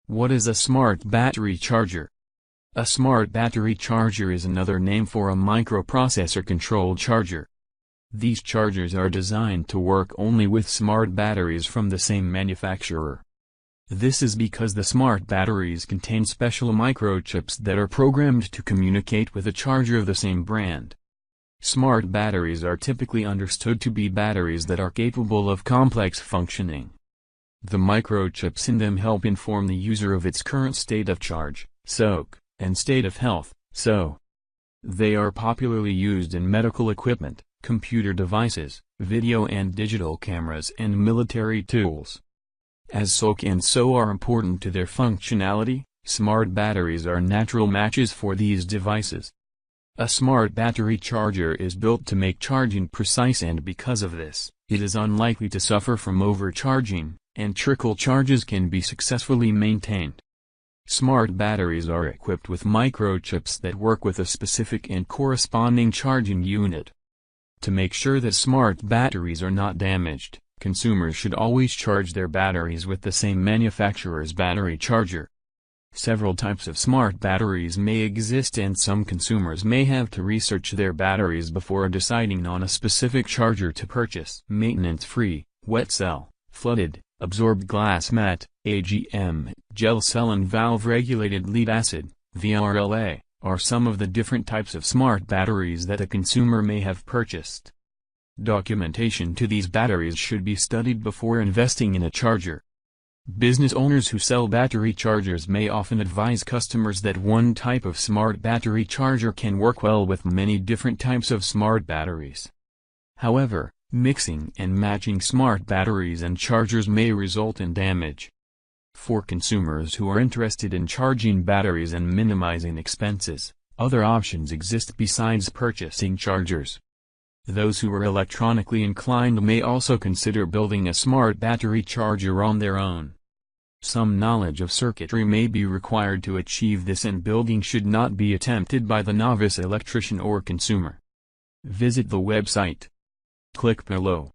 What is a smart battery charger? A smart battery charger is another name for a microprocessor-controlled charger. These chargers are designed to work only with smart batteries from the same manufacturer. This is because the smart batteries contain special microchips that are programmed to communicate with a charger of the same brand. Smart batteries are typically understood to be batteries that are capable of complex functioning. The microchips in them help inform the user of its current state of charge, soak, and state of health, SO. They are popularly used in medical equipment, computer devices, video and digital cameras and military tools. As soak and SO are important to their functionality, smart batteries are natural matches for these devices. A smart battery charger is built to make charging precise, and because of this, it is unlikely to suffer from overcharging, and trickle charges can be successfully maintained. Smart batteries are equipped with microchips that work with a specific and corresponding charging unit. To make sure that smart batteries are not damaged, consumers should always charge their batteries with the same manufacturer's battery charger. Several types of smart batteries may exist, and some consumers may have to research their batteries before deciding on a specific charger to purchase. Maintenance-free, wet cell, flooded, absorbed glass mat, AGM, gel cell and valve-regulated lead acid, VRLA, are some of the different types of smart batteries that a consumer may have purchased. Documentation to these batteries should be studied before investing in a charger. Business owners who sell battery chargers may often advise customers that one type of smart battery charger can work well with many different types of smart batteries. However, mixing and matching smart batteries and chargers may result in damage. For consumers who are interested in charging batteries and minimizing expenses, other options exist besides purchasing chargers. Those who are electronically inclined may also consider building a smart battery charger on their own. Some knowledge of circuitry may be required to achieve this, and building should not be attempted by the novice electrician or consumer. Visit the website. Click below.